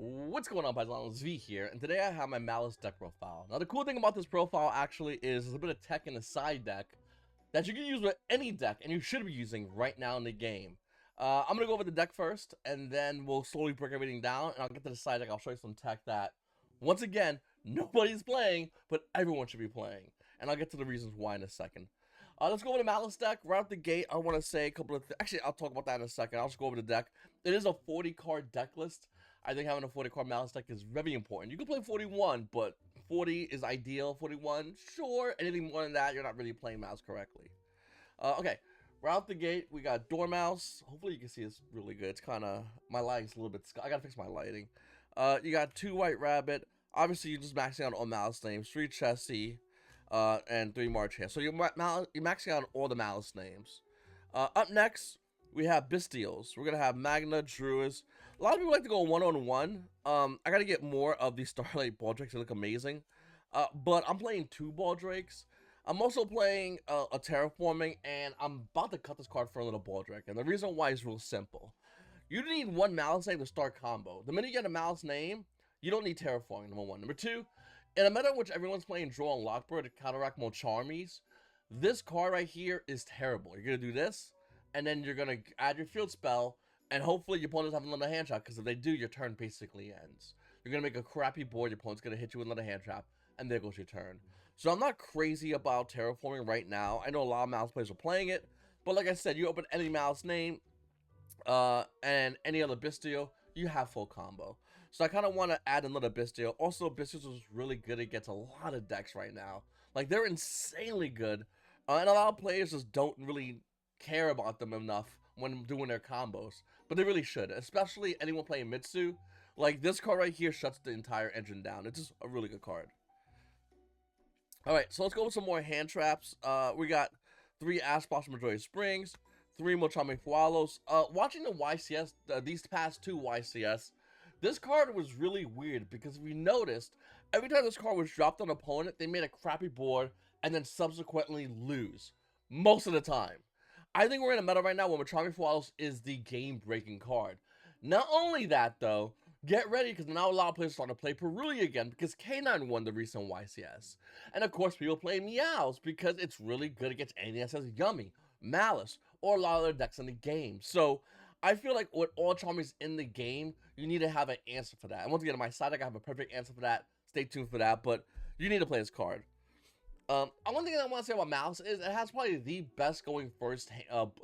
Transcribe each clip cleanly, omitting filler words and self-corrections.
What's going on, Paisano? It's V here, and today I have my Malice deck profile. Now, the cool thing about this profile actually is there's a bit of tech in the side deck that you can use with any deck, and you should be using right now in the game. I'm going to go over the deck first, and then we'll slowly break everything down, and I'll get to the side deck. I'll show you some tech that, once again, nobody's playing, but everyone should be playing. And I'll get to the reasons why in a second. Let's go over the Malice deck. Right out the gate, I want to say a couple of actually, I'll talk about that in a second. I'll just go over the deck. It is a 40-card deck list. I think having a 40-card Malice deck is very important. You can play 41, but 40 is ideal. 41, sure. Anything more than that, you're not really playing Malice correctly. Okay, right out the gate, we got Dormouse. Hopefully you can see this really good. It's kind of, my lighting's a little bit, I gotta fix my lighting. You got 2 White Rabbit. Obviously, you're just maxing out all Malice names. 3 Chessie, and 3 March Hare. So you're maxing out all the Malice names. Up next, we have Bestials. We're gonna have Magna, Druids. A lot of people like to go one-on-one. I gotta get more of these Starlight Baldrakes. They look amazing. But I'm playing 2 Baldrakes. I'm also playing a Terraforming, and I'm about to cut this card for a little Baldrake. And the reason why is real simple. You need 1 Malice name to start combo. The minute you get a Malice name, you don't need Terraforming, number 1. Number 2, in a meta in which everyone's playing Draw and Lockbird to counteract Molcharmies, this card right here is terrible. You're gonna do this, and then you're gonna add your field spell, and hopefully your opponents have another hand trap, because if they do, your turn basically ends. You're gonna make a crappy board, your opponent's gonna hit you with another hand trap, and there goes your turn. So I'm not crazy about Terraforming right now. I know a lot of Malice players are playing it, but like I said, you open any Malice name, and any other Bestial, you have full combo. So I kind of want to add another Bestial. Also, Bestials is really good against a lot of decks right now. Like, they're insanely good, and a lot of players just don't really care about them enough when doing their combos. But they really should, especially anyone playing Mitsu. Like, this card right here shuts the entire engine down. It's just a really good card. Alright, so let's go with some more hand traps. We got 3 Ash Blossom Majority Springs, 3 Mochame Fualos. Watching the YCS, these past 2 YCS, this card was really weird because if you noticed, every time this card was dropped on an opponent, they made a crappy board and then subsequently lose. Most of the time. I think we're in a meta right now where Mochame Fualos is the game-breaking card. Not only that, though, get ready because now a lot of players are starting to play Peruli again because K9 won the recent YCS. And of course, people play Meows because it's really good against anything that says Yummy, Malice, or a lot of other decks in the game. So, I feel like with all Charmies in the game, you need to have an answer for that. And once again, on my side deck, I have a perfect answer for that. Stay tuned for that, but you need to play this card. One thing I want to say about Malice is it has probably the best going first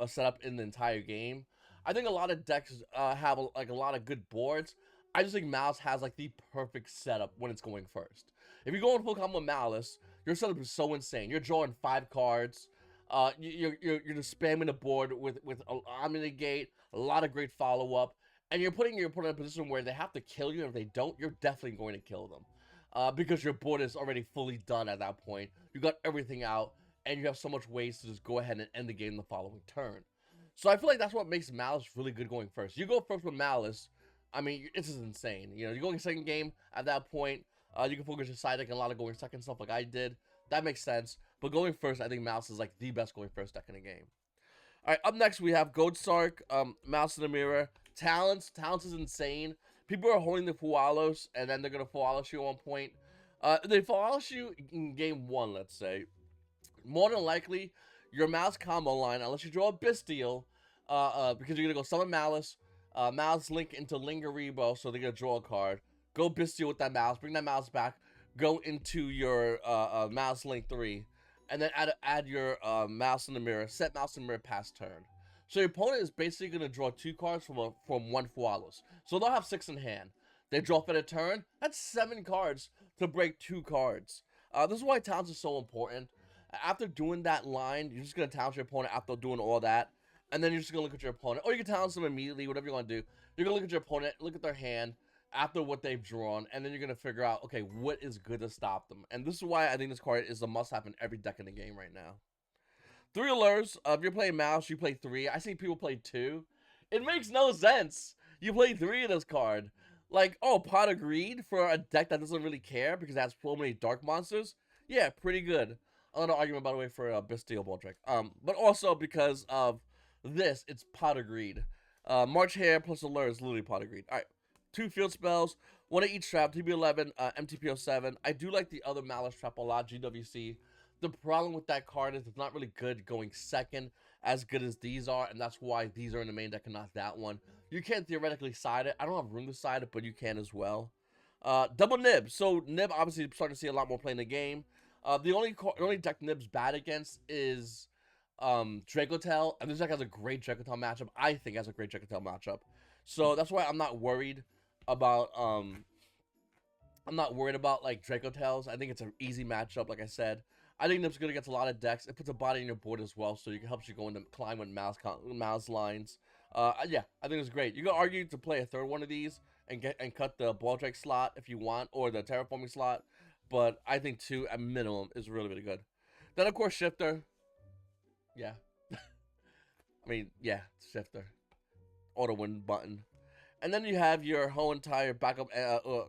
setup in the entire game. I think a lot of decks have a lot of good boards. I just think Malice has like the perfect setup when it's going first. If you go in full combo with Malice, your setup is so insane. You're drawing 5 cards. You're just spamming the board with Omnigate, a lot of great follow-up, and you're putting your opponent in a position where they have to kill you, and if they don't, you're definitely going to kill them. Because your board is already fully done at that point. You got everything out, and you have so much ways to just go ahead and end the game the following turn. So I feel like that's what makes Malice really good going first. You go first with Malice, I mean, it's just insane. You know, you're going second game, at that point, you can focus your side deck and a lot of going second stuff like I did. That makes sense. But going first, I think Malice is like the best going first deck in the game. Alright, up next we have Goatsark, Mouse in the Mirror. Talents is insane. People are holding the Fualos, and then they're going to Fualos you at one point. They Fualos you in game 1, let's say. More than likely, your Mouse combo line, unless you draw a Bestial, because you're going to go summon Malice, Malice link into Lingaribo, so they're going to draw a card. Go Bestial with that Malice, bring that Malice back, go into your Mouse link 3, and then add your Mouse in the Mirror, set Mouse in the Mirror past turn. So your opponent is basically going to draw 2 cards from 1 Fualos. So they'll have 6 in hand. They draw for a turn, that's 7 cards to break 2 cards. This is why Talents is so important. After doing that line, you're just going to Talent your opponent after doing all that. And then you're just going to look at your opponent. Or you can Talent them immediately, whatever you want to do. You're going to look at your opponent, look at their hand, after what they've drawn, and then you're going to figure out, okay, what is good to stop them. And this is why I think this card is a must-have in every deck in the game right now. 3 Allures. If you're playing Mouse, you play 3. I see people play 2. It makes no sense. You play 3 of this card. Like, oh, Pot of Greed for a deck that doesn't really care because it has so many dark monsters. Yeah, pretty good. Another argument, by the way, for Bestial Baldrake. But also because of this, it's Pot of Greed. March Hare plus Allure is literally Pot of Greed. Alright. 2 field spells, 1 at each trap, TB11, MTPO7. I do like the other Malice trap a lot, GWC. The problem with that card is it's not really good going second, as good as these are, and that's why these are in the main deck and not that one. You can theoretically side it. I don't have room to side it, but you can as well. Double Nib. So Nib obviously starting to see a lot more play in the game. The only deck Nib's bad against is Dracotel, and this deck has a great Dracotel matchup. I think has a great Dracotel matchup. So that's why I'm not worried about like Dracotels. I think it's an easy matchup, like I said. I think Nib's good against a lot of decks. It puts a body in your board as well, so it helps you go into climb with mouse lines. Yeah, I think it's great. You can argue to play a third one of these and cut the Ball Drake slot if you want, or the Terraforming slot, but I think 2 at minimum is really, really good. Then of course Shifter. Yeah. I mean, yeah, Shifter. Auto win button. And then you have your whole entire backup,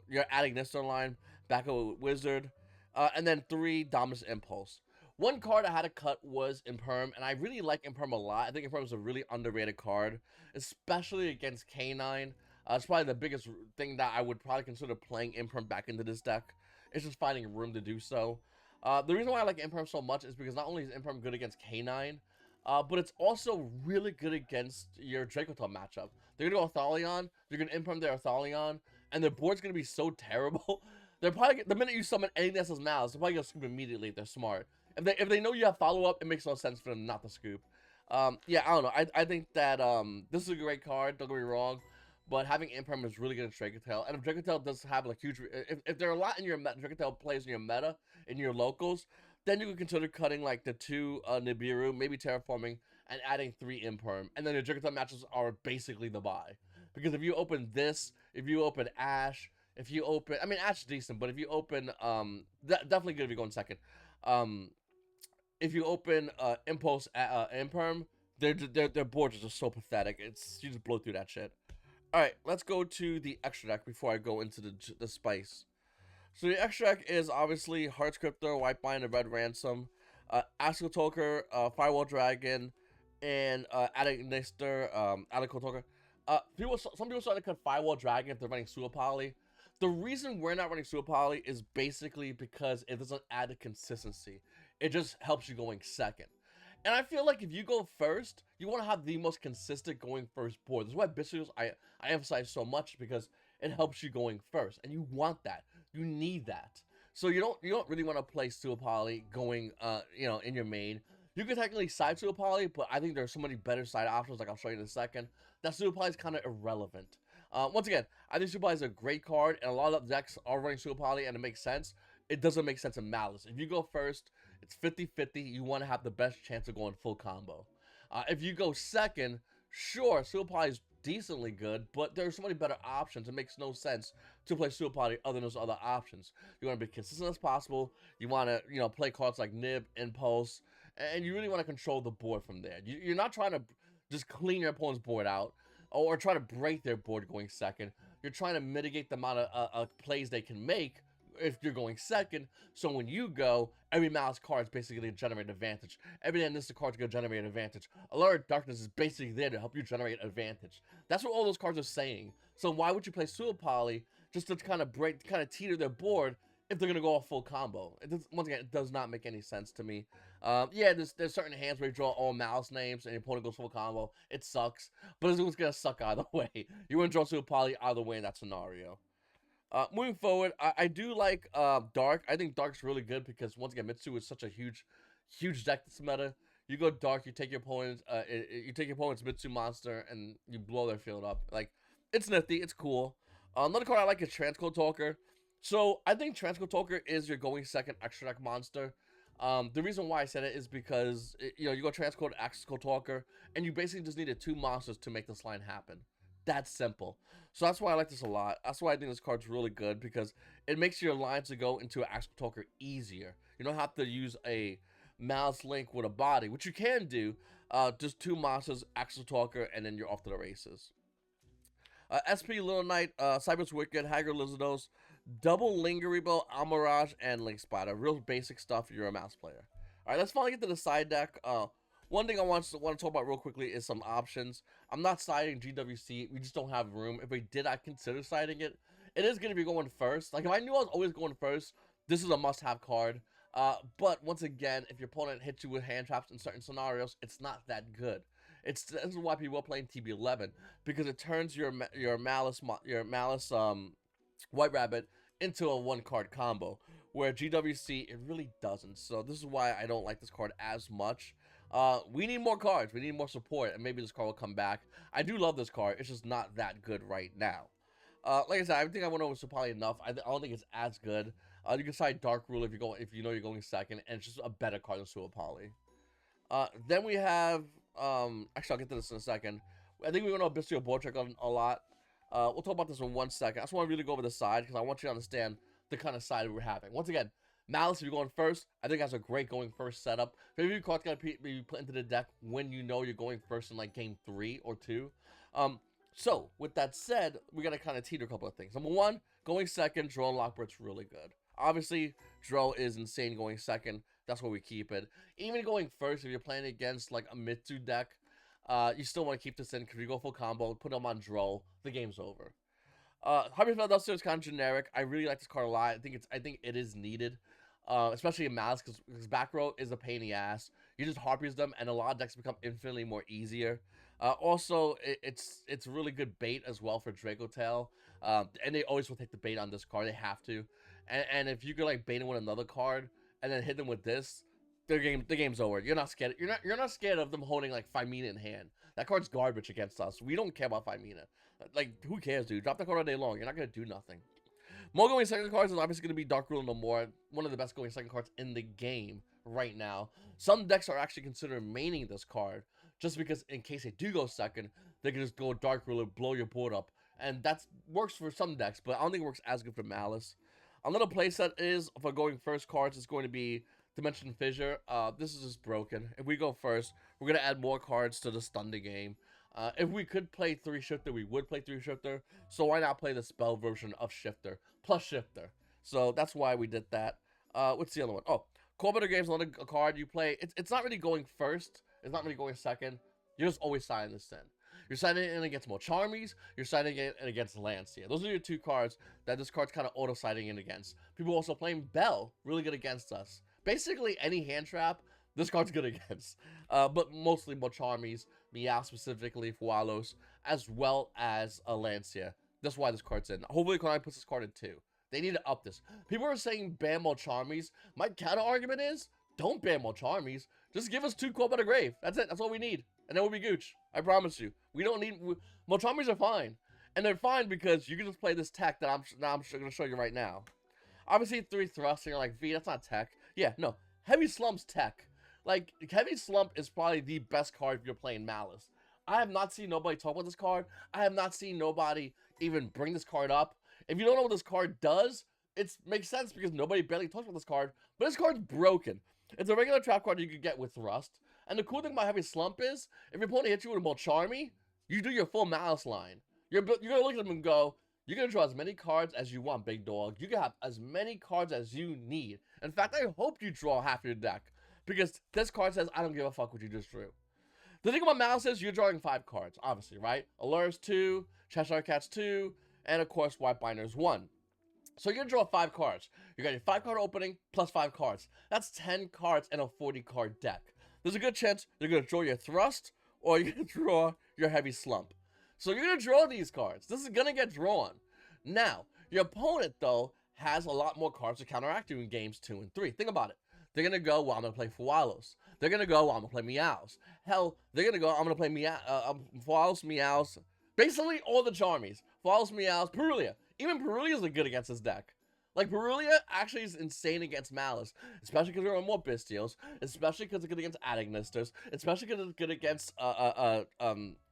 your adding Nister line, backup Wizard, and then 3 Dominus Impulse. One card I had to cut was Imperm, and I really like Imperm a lot. I think Imperm is a really underrated card, especially against K9. It's probably the biggest thing that I would probably consider playing Imperm back into this deck. It's just finding room to do so. The reason why I like Imperm so much is because not only is Imperm good against K9, but it's also really good against your Dracotel matchup. They're going to go Athalion, they're going to Imperm their Athalion, and their board's going to be so terrible. They're probably, the minute you summon anything that says Malice, they're probably going to scoop immediately if they're smart. If they know you have follow-up, it makes no sense for them not to scoop. Yeah, I don't know. I think that this is a great card, don't get me wrong, but having Imperm is really good in Dracotel. And if Dracotel does have like huge, if there are a lot in your Dracotel plays in your meta, in your locals, then you can consider cutting like the 2 Nibiru, maybe Terraforming, and adding 3 Imperm. And then your Dracotel matches are basically the buy. Because if you open this, if you open Ash, if you open, I mean Ash is decent, but if you open, definitely good if you're going second. If you open Impulse Imperm, their boards are just so pathetic. You just blow through that shit. All right, let's go to the extra deck before I go into the spice. So the extra deck is obviously Heart Scriptor, White Bind, and Red Ransom, Astral Toker, Firewall Dragon, and Addict Nister, Adical Toker. Some people started to cut Firewall Dragon if they're running Suapoly. The reason we're not running Suapoly is basically because it doesn't add the consistency. It just helps you going second. And I feel like if you go first, you want to have the most consistent going first board. That's why Bishop I emphasize so much, because it helps you going first, and you want that. You need that. So you don't really want to play Suapoly going in your main. You can technically side Suapoly, but I think there's so many better side options, like I'll show you in a second, that Suapoly is kind of irrelevant. Once again, I think Suapoly is a great card, and a lot of decks are running Suapoly, and it makes sense. It doesn't make sense in Malice. If you go first, it's 50-50. You want to have the best chance of going full combo. If you go second, sure, Suapoly is decently good, but there's so many better options. It makes no sense to play Suapoly other than those other options. You want to be consistent as possible. You want to, play cards like Nib, Impulse, and you really want to control the board from there. You're not trying to just clean your opponent's board out or try to break their board going second. You're trying to mitigate the amount of plays they can make if you're going second, so when you go, every Malice card is basically going to generate advantage. Every Nister card is going to generate advantage. Alert Darkness is basically there to help you generate advantage. That's what all those cards are saying. So why would you play Suapoly just to kind of teeter their board if they're going to go off full combo? Once again, it does not make any sense to me. Yeah, there's certain hands where you draw all Malice names and your opponent goes full combo. It sucks, but it's going to suck either way. You want to draw Suapoly either way in that scenario. Moving forward, I do like Dark. I think Dark's really good because, once again, Mitsu is such a huge deck this meta. You go Dark, you take your opponent's Mitsu monster, and you blow their field up. Like, it's nifty, it's cool. Another card I like is Transcode Talker. So I think Transcode Talker is your going second extra deck monster. The reason why I said it is because you go Transcode, Axis Talker, and you basically just needed 2 monsters to make this line happen. That's simple. So that's why I like this a lot. That's why I think this card's really good, because it makes your lines to go into an Axis Talker easier. You don't have to use a Malice link with a body, which you can do. Just 2 monsters, Axis Talker, and then you're off to the races. SP, Little Knight, Cyber's Wicked, Haggard Lizardos, Double Lingerable, Almirage, and Link Spider. Real basic stuff if you're a Malice player. Alright, let's finally get to the side deck. One thing I want to talk about real quickly is some options. I'm not siding GWC. We just don't have room. If we did, I'd consider siding it. It is going to be going first. Like, if I knew I was always going first, this is a must-have card. But once again, if your opponent hits you with hand traps in certain scenarios, it's not that good. This is why people are playing TB11, because it turns your Malice White Rabbit into a one-card combo, where GWC, it really doesn't. So this is why I don't like this card as much. We need more cards. We need more support, and maybe this card will come back. I do love this card. It's just not that good right now. Like I said, I think I went over Supali enough. I don't think it's as good. You can side Dark Rule if you know you're going second, and it's just a better card than Suapali. Then we have actually I'll get to this in a second. I think we're going to Abyssal Vortex a lot. We'll talk about this in 1 second. I just want to really go over the side because I want you to understand the kind of side we're having. Once again, Malice, if you're going first, I think has a great going first setup. Maybe your card's got to be put into the deck when you know you're going first in like game 3 or 2. So with that said, we got to kind of teeter a couple of things. Number 1, going second, Draw and Lockbird's really good. Obviously, Draw is insane going second. That's where we keep it. Even going first, if you're playing against like a Mitsu deck, you still want to keep this in because you go full combo, put them on Draw, the game's over. Harvey Philadelphia is kind of generic. I really like this card a lot. I think it is needed. Especially in Malice, because back row is a pain in the ass. You just harpies them, and a lot of decks become infinitely more easier. Also, it's really good bait as well for Draco Tail. And they always will take the bait on this card. They have to. And if you could like bait them with another card and then hit them with this, the game's over. You're not scared. You're not scared of them holding like Femina in hand. That card's garbage against us. We don't care about Femina. Like, who cares, dude? Drop that card all day long. You're not gonna do nothing. More going second cards is obviously going to be Dark Rule no more. One of the best going second cards in the game right now. Some decks are actually considering maining this card just because in case they do go second, they can just go Dark Rule and blow your board up. And that works for some decks, but I don't think it works as good for Malice. Another playset is, for going first cards, is going to be Dimension Fissure. This is just broken. If we go first, we're going to add more cards to the Thunder game. If we could play 3 Shifter, we would play 3 Shifter. So why not play the spell version of Shifter plus Shifter? So that's why we did that. What's the other one? Oh, Corbitor Game's another card you play. It's not really going first. It's not really going second. You're just always siding this in. You're siding it in against Molcharmies. You're siding it in against Lancia. Those are your 2 cards that this card's kind of auto-siding in against. People also playing Bell, really good against us. Basically, any hand trap, this card's good against. But mostly Molcharmies, Meow specifically, Fualos, as well as Lancia. That's why this card's in. Hopefully, Konami puts this card in 2. They need to up this. People are saying ban Molcharmies. My counter argument is, don't ban Molcharmies. Just give us 2 Cold by the Grave. That's it. That's all we need. And then we'll be Gooch. I promise you. We don't need... Molcharmies are fine. And they're fine because you can just play this tech that I'm going to show you right now. Obviously, 3 thrusts, and you're like, V, that's not tech. Yeah, no. Heavy Slump's tech. Like, Heavy Slump is probably the best card if you're playing Malice. I have not seen nobody talk about this card. I have not seen nobody even bring this card up. If you don't know what this card does, it makes sense because nobody barely talks about this card. But this card's broken. It's a regular trap card you could get with Thrust. And the cool thing about Heavy Slump is, if your opponent hits you with a Molcharmy, you do your full Malice line. You're going to look at them and go, you're going to draw as many cards as you want, big dog. You can have as many cards as you need. In fact, I hope you draw half your deck. Because this card says, I don't give a fuck what you just drew. The thing about Malice is you're drawing 5 cards, obviously, right? Allures 2, Cheshire Cats 2, and of course, White Binders 1. So you're going to draw 5 cards. You got your 5-card opening plus 5 cards. That's 10 cards in a 40-card deck. There's a good chance you're going to draw your Thrust or you're going to draw your Heavy Slump. So you're going to draw these cards. This is going to get drawn. Now, your opponent, though, has a lot more cards to counteract you in games 2 and 3. Think about it. They're going to go, well, I'm going to play Fualos. They're going to go, well, I'm going to play Meows. Hell, they're going to go, I'm going to play Fualos, Meows. Basically, all the Charmies. Fualos, Meows, Perulia. Even Perulias are good against this deck. Like, Perulia actually is insane against Malice. Especially because there are more Bystials. Especially because it's good against Adignisters. Especially because it's good against,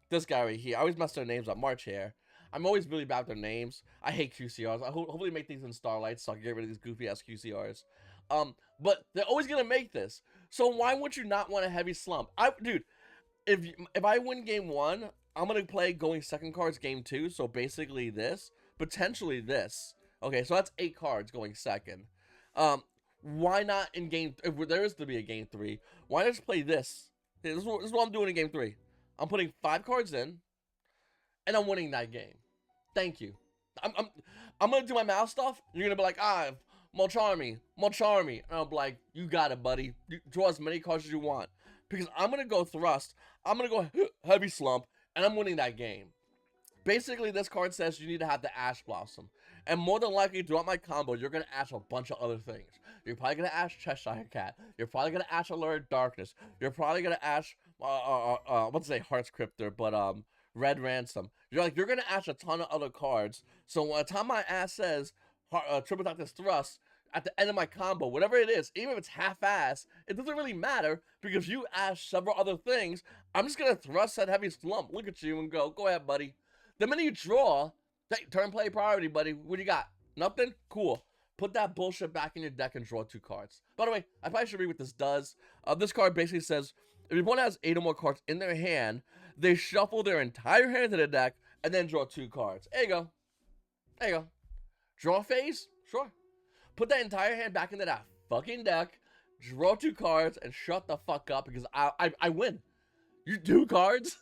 this guy right here. I always mess their names up. March Hare. I'm always really bad with their names. I hate QCRs. I hopefully make things in Starlight so I can get rid of these goofy-ass QCRs. But they're always gonna make this. So why would you not want a Heavy Slump? Dude, if I win game 1, I'm gonna play going second cards game 2. So basically this, potentially this. Okay, so that's 8 cards going second. Why not in game? If there is to be a game 3, why not just play this Okay, this is what I'm doing in game 3. I'm putting 5 cards in, and I'm winning that game. Thank you. I'm gonna do my mouse stuff. You're gonna be like, Molcharmy. And I'll be like, you got it, buddy. You draw as many cards as you want. Because I'm gonna go thrust, I'm gonna go heavy slump, and I'm winning that game. Basically, this card says you need to have the Ash Blossom. And more than likely, throughout my combo, you're gonna ash a bunch of other things. You're probably gonna ash Cheshire Cat. You're probably gonna ash Alert Darkness. You're probably gonna ash, what's say Heart's Cryptor, but Red Ransom. You're gonna ash a ton of other cards. So by the time my ass says Triple Darkness Thrust, at the end of my combo, whatever it is, even if it's half-ass, it doesn't really matter because you ash several other things. I'm just gonna thrust that heavy slump, look at you, and go ahead, buddy. The minute you draw, hey, turn play priority, buddy. What do you got? Nothing? Cool. Put that bullshit back in your deck and draw 2 cards. By the way, I probably should read what this does. This card basically says, if your opponent has 8 or more cards in their hand, they shuffle their entire hand to the deck and then draw 2 cards. There you go. There you go. Draw phase? Sure. Put that entire hand back into that fucking deck, draw 2 cards, and shut the fuck up because I win. You 2 cards?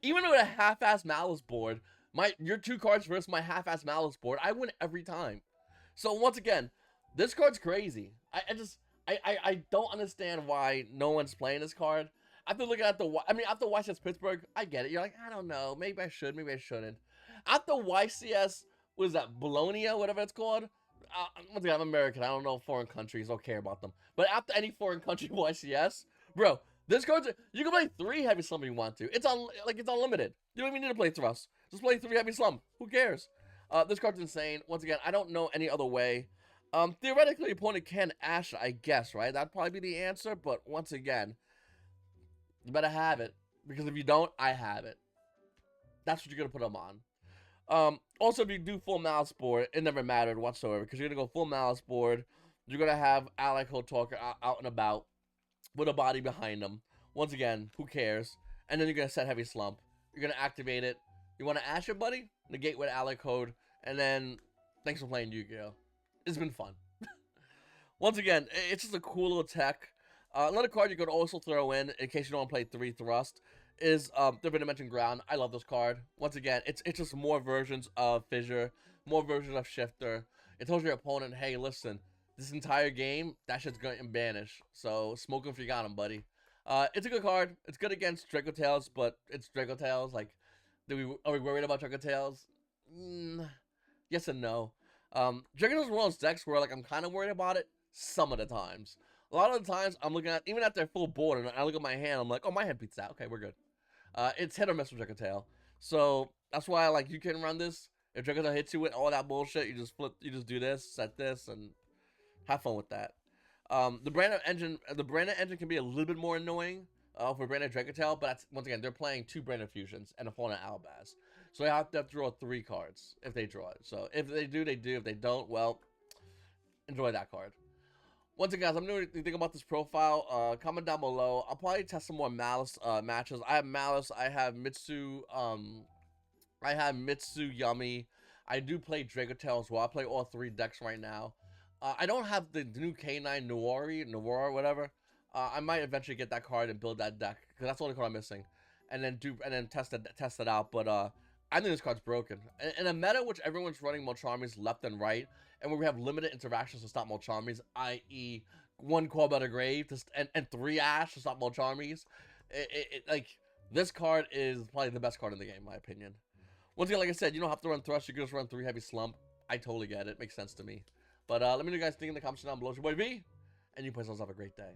Even with a half-ass Malice board, your 2 cards versus my half-ass Malice board, I win every time. So once again, this card's crazy. I don't understand why no one's playing this card. After looking at after YCS Pittsburgh, I get it. You're like, I don't know, maybe I should, maybe I shouldn't. After YCS, what is that, Bologna, whatever it's called? Once again, I'm American. I don't know foreign countries. Don't care about them. But after any foreign country YCS, bro, this card's you can play 3 heavy slump if you want to. It's unlimited. You don't even need to play thrust. Just play 3 heavy slump. Who cares? This card's insane. Once again, I don't know any other way. Theoretically, opponent can ash, I guess, right? That'd probably be the answer. But once again, you better have it because if you don't, I have it. That's what you're gonna put them on. Also, if you do full Malice board, it never mattered whatsoever because you're gonna go full Malice board. You're gonna have Alec Talker out and about with a body behind them. Once again, who cares? And then you're gonna set heavy slump. You're gonna activate it. You want to ash it, buddy? Negate with Alec code, and then thanks for playing Yu-Gi-Oh. It's been fun. Once again, it's just a cool little tech. Another card you could also throw in case you don't want to play 3 thrust is Different Dimension Ground. I love this card. Once again, it's just more versions of Fissure, more versions of Shifter. It tells your opponent, hey, listen, this entire game, that shit's going to banish. So smoke him if you got him, buddy. It's a good card. It's good against Draco Tails, but it's Draco Tails. Like, are we worried about Draco Tails? Yes and no. Draco Tails is one of those decks where like I'm kind of worried about it some of the times. A lot of the times I'm looking at, even at their full board, and I look at my hand, I'm like, oh, my hand beats that. Okay, we're good. It's hit or miss with Draco Tail. So that's why like you can run this. If Draco Tail hits you with all that bullshit, you just do this, set this, and have fun with that. The Brandon engine can be a little bit more annoying for Brandon Draco Tail, but that's, once again, they're playing 2 Brandon fusions and a opponent Albaz. So they have to draw 3 cards if they draw it. So if they do, they do. If they don't, well, enjoy that card. Once again, guys, let me know what you think about this profile. Comment down below. I'll probably test some more Malice matches. I have Malice. I have Mitsu. Yummy. I do play Draco Tail as well. I play all 3 decks right now. I don't have the new K9 Noir, whatever. I might eventually get that card and build that deck because that's the only card I'm missing, and then test it out. But I think this card's broken. In a meta which everyone's running Molcharmies left and right, and where we have limited interactions to stop Molcharmies, i.e., 1 Call by the Grave and 3 Ash to stop Molcharmies, like this card is probably the best card in the game, in my opinion. Once again, like I said, you don't have to run Thrust. You can just run 3 heavy slump. I totally get it. Makes sense to me. But let me know what you guys think in the comments down below. It's your boy V, and you guys have a great day.